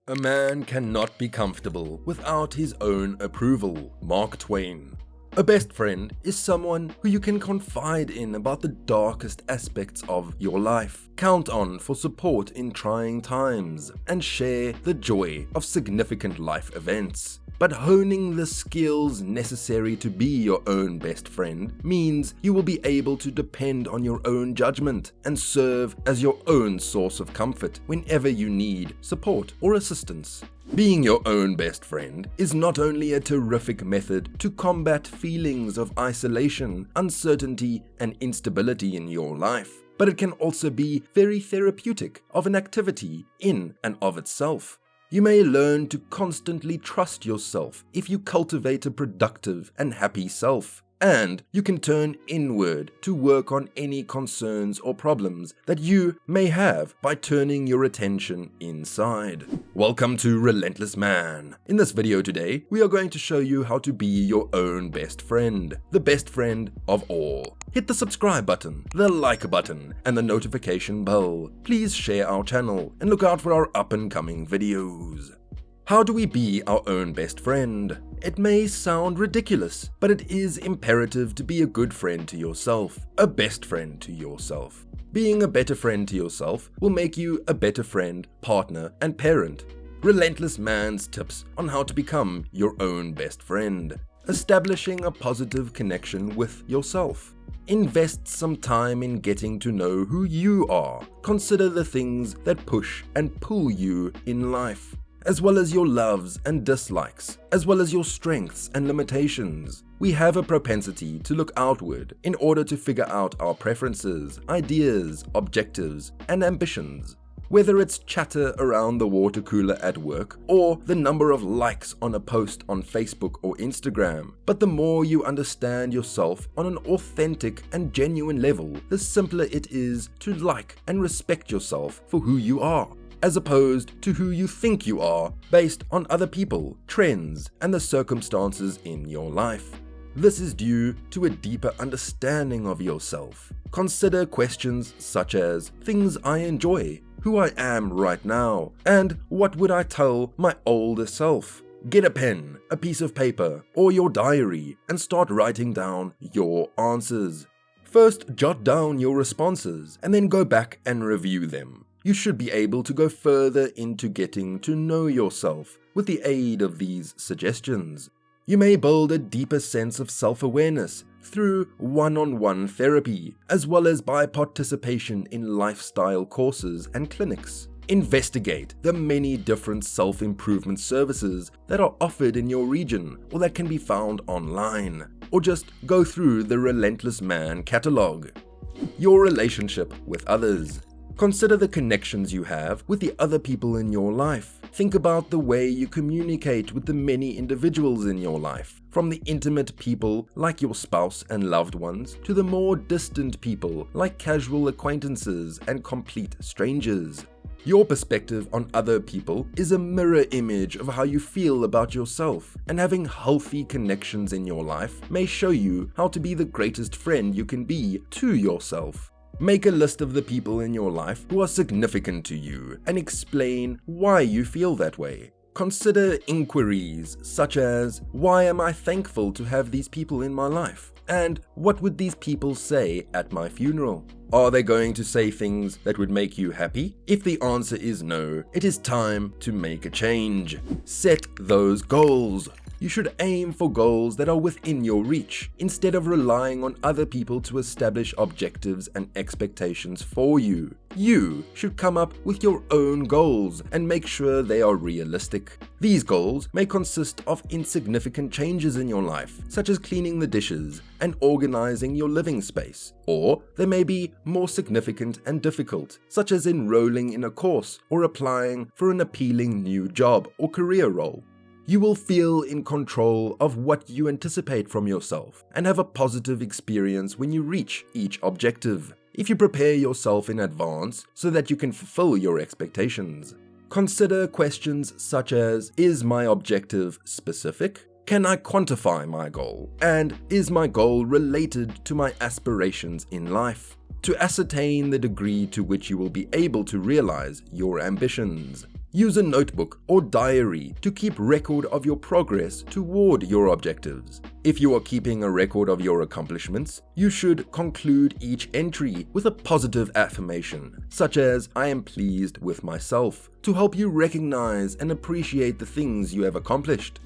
A man cannot be comfortable without his own approval. Mark Twain. A best friend is someone who you can confide in about the darkest aspects of your life, count on for support in trying times, and share the joy of significant life events. But honing the skills necessary to be your own best friend means you will be able to depend on your own judgment and serve as your own source of comfort whenever you need support or assistance. Being your own best friend is not only a terrific method to combat feelings of isolation, uncertainty, and instability in your life, but it can also be very therapeutic of an activity in and of itself. You may learn to constantly trust yourself if you cultivate a productive and happy self, and you can turn inward to work on any concerns or problems that you may have by turning your attention inside. Welcome to Relentless Man. In this video today, we are going to show you how to be your own best friend, the best friend of all. Hit the subscribe button, the like button, and the notification bell. Please share our channel and look out for our up-and-coming videos. How do we be our own best friend? It may sound ridiculous, but it is imperative to be a good friend to yourself, a best friend to yourself. Being a better friend to yourself will make you a better friend, partner, and parent. Relentless Man's tips on how to become your own best friend. Establishing a positive connection with yourself. Invest some time in getting to know who you are. Consider the things that push and pull you in life, as well as your loves and dislikes, as well as your strengths and limitations. We have a propensity to look outward in order to figure out our preferences, ideas, objectives, and ambitions. Whether it's chatter around the water cooler at work or the number of likes on a post on Facebook or Instagram. But the more you understand yourself on an authentic and genuine level, the simpler it is to like and respect yourself for who you are, as opposed to who you think you are based on other people, trends, and the circumstances in your life. This is due to a deeper understanding of yourself. Consider questions such as things I enjoy, who I am right now, and what would I tell my older self? Get a pen, a piece of paper, or your diary and start writing down your answers. First, jot down your responses and then go back and review them. You should be able to go further into getting to know yourself with the aid of these suggestions. You may build a deeper sense of self-awareness through one-on-one therapy, as well as by participation in lifestyle courses and clinics. Investigate the many different self-improvement services that are offered in your region or that can be found online, or just go through the Relentless Man Catalogue. Your relationship with others. Consider the connections you have with the other people in your life. Think about the way you communicate with the many individuals in your life, from the intimate people like your spouse and loved ones to the more distant people like casual acquaintances and complete strangers. Your perspective on other people is a mirror image of how you feel about yourself, and having healthy connections in your life may show you how to be the greatest friend you can be to yourself. Make a list of the people in your life who are significant to you and explain why you feel that way. Consider inquiries such as, why am I thankful to have these people in my life? And what would these people say at my funeral? Are they going to say things that would make you happy? If the answer is no, it is time to make a change. Set those goals. You should aim for goals that are within your reach, instead of relying on other people to establish objectives and expectations for you. You should come up with your own goals and make sure they are realistic. These goals may consist of insignificant changes in your life, such as cleaning the dishes and organizing your living space, or they may be more significant and difficult, such as enrolling in a course or applying for an appealing new job or career role. You will feel in control of what you anticipate from yourself and have a positive experience when you reach each objective, if you prepare yourself in advance so that you can fulfill your expectations. Consider questions such as, is my objective specific? Can I quantify my goal? And is my goal related to my aspirations in life? To ascertain the degree to which you will be able to realize your ambitions. Use a notebook or diary to keep record of your progress toward your objectives. If you are keeping a record of your accomplishments, you should conclude each entry with a positive affirmation, such as "I am pleased with myself," to help you recognize and appreciate the things you have accomplished.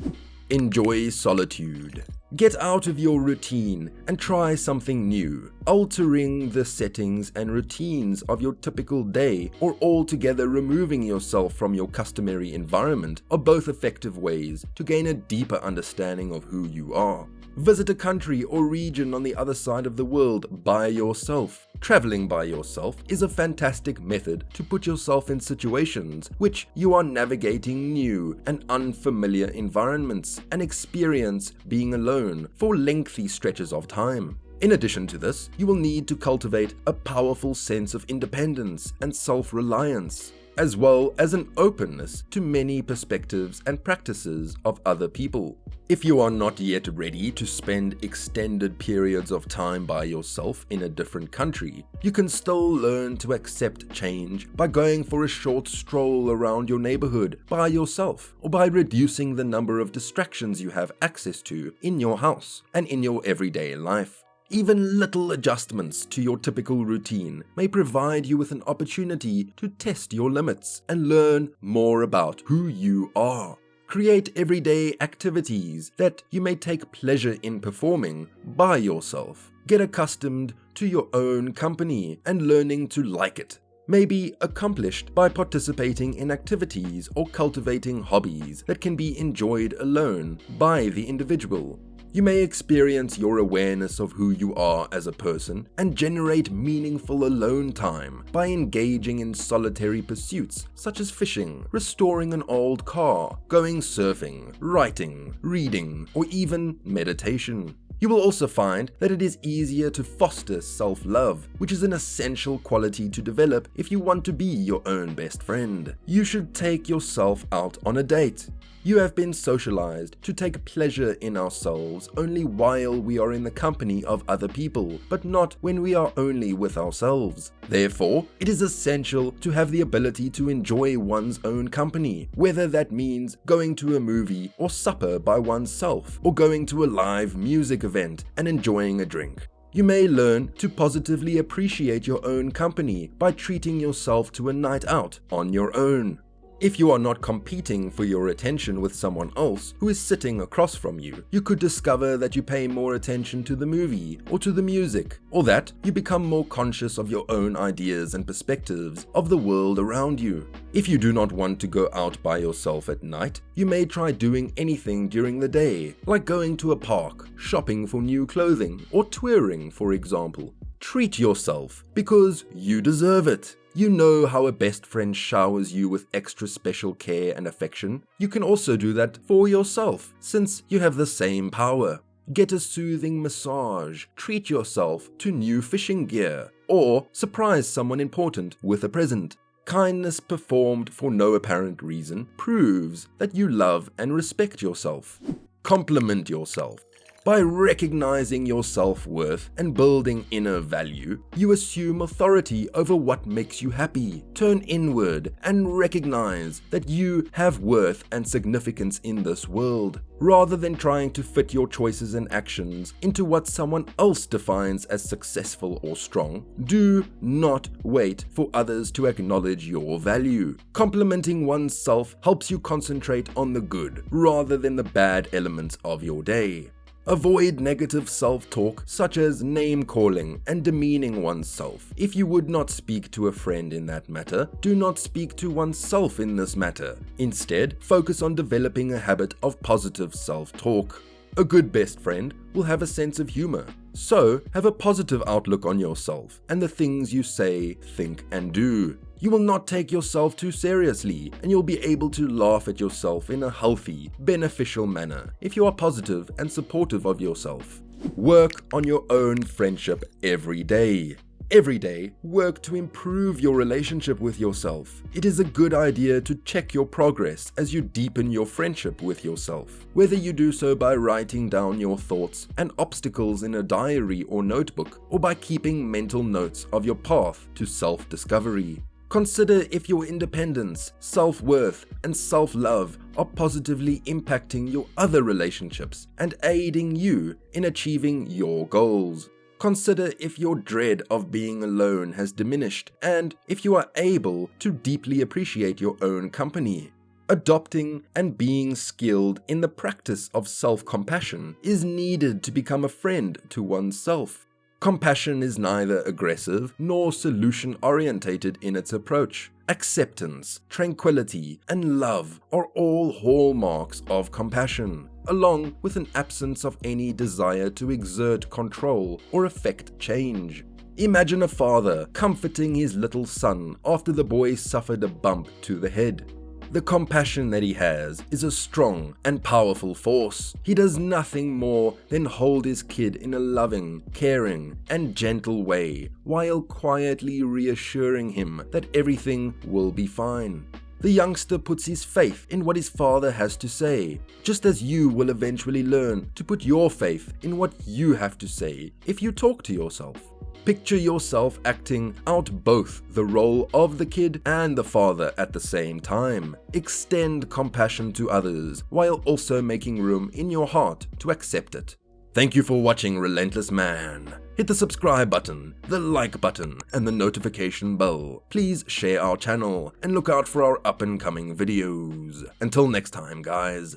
Enjoy solitude. Get out of your routine and try something new. Altering the settings and routines of your typical day or altogether removing yourself from your customary environment are both effective ways to gain a deeper understanding of who you are. Visit a country or region on the other side of the world by yourself. Traveling by yourself is a fantastic method to put yourself in situations which you are navigating new and unfamiliar environments and experience being alone for lengthy stretches of time. In addition to this, you will need to cultivate a powerful sense of independence and self-reliance, as well as an openness to many perspectives and practices of other people. If you are not yet ready to spend extended periods of time by yourself in a different country, you can still learn to accept change by going for a short stroll around your neighborhood by yourself, or by reducing the number of distractions you have access to in your house and in your everyday life. Even little adjustments to your typical routine may provide you with an opportunity to test your limits and learn more about who you are. Create everyday activities that you may take pleasure in performing by yourself. Get accustomed to your own company and learning to like it. May be accomplished by participating in activities or cultivating hobbies that can be enjoyed alone by the individual. You may experience your awareness of who you are as a person and generate meaningful alone time by engaging in solitary pursuits such as fishing, restoring an old car, going surfing, writing, reading, or even meditation. You will also find that it is easier to foster self-love, which is an essential quality to develop if you want to be your own best friend. You should take yourself out on a date. You have been socialized to take pleasure in ourselves only while we are in the company of other people, but not when we are only with ourselves. Therefore, it is essential to have the ability to enjoy one's own company, whether that means going to a movie or supper by oneself, or going to a live music event and enjoying a drink. You may learn to positively appreciate your own company by treating yourself to a night out on your own. If you are not competing for your attention with someone else who is sitting across from you, you could discover that you pay more attention to the movie or to the music, or that you become more conscious of your own ideas and perspectives of the world around you. If you do not want to go out by yourself at night, you may try doing anything during the day, like going to a park, shopping for new clothing, or touring, for example. Treat yourself because you deserve it. You know how a best friend showers you with extra special care and affection. You can also do that for yourself, since you have the same power. Get a soothing massage, treat yourself to new fishing gear, or surprise someone important with a present. Kindness performed for no apparent reason proves that you love and respect yourself. Compliment yourself. By recognizing your self-worth and building inner value, you assume authority over what makes you happy. Turn inward and recognize that you have worth and significance in this world, rather than trying to fit your choices and actions into what someone else defines as successful or strong. Do not wait for others to acknowledge your value. Complimenting oneself helps you concentrate on the good rather than the bad elements of your day. Avoid negative self-talk such as name-calling and demeaning oneself. If you would not speak to a friend in that matter, do not speak to oneself in this matter. Instead, focus on developing a habit of positive self-talk. A good best friend will have a sense of humor, so have a positive outlook on yourself and the things you say, think, and do. You will not take yourself too seriously, and you'll be able to laugh at yourself in a healthy, beneficial manner if you are positive and supportive of yourself. Work on your own friendship every day. Every day, work to improve your relationship with yourself. It is a good idea to check your progress as you deepen your friendship with yourself, whether you do so by writing down your thoughts and obstacles in a diary or notebook, or by keeping mental notes of your path to self-discovery. Consider if your independence, self-worth, and self-love are positively impacting your other relationships and aiding you in achieving your goals. Consider if your dread of being alone has diminished and if you are able to deeply appreciate your own company. Adopting and being skilled in the practice of self-compassion is needed to become a friend to oneself. Compassion is neither aggressive nor solution-orientated in its approach. Acceptance, tranquility, and love are all hallmarks of compassion, along with an absence of any desire to exert control or effect change. Imagine a father comforting his little son after the boy suffered a bump to the head. The compassion that he has is a strong and powerful force. He does nothing more than hold his kid in a loving, caring, and gentle way, while quietly reassuring him that everything will be fine. The youngster puts his faith in what his father has to say, just as you will eventually learn to put your faith in what you have to say if you talk to yourself. Picture yourself acting out both the role of the kid and the father at the same time. Extend compassion to others while also making room in your heart to accept it. Thank you for watching Relentless Man. Hit the subscribe button, the like button, and the notification bell. Please share our channel and look out for our up and coming videos. Until next time, guys.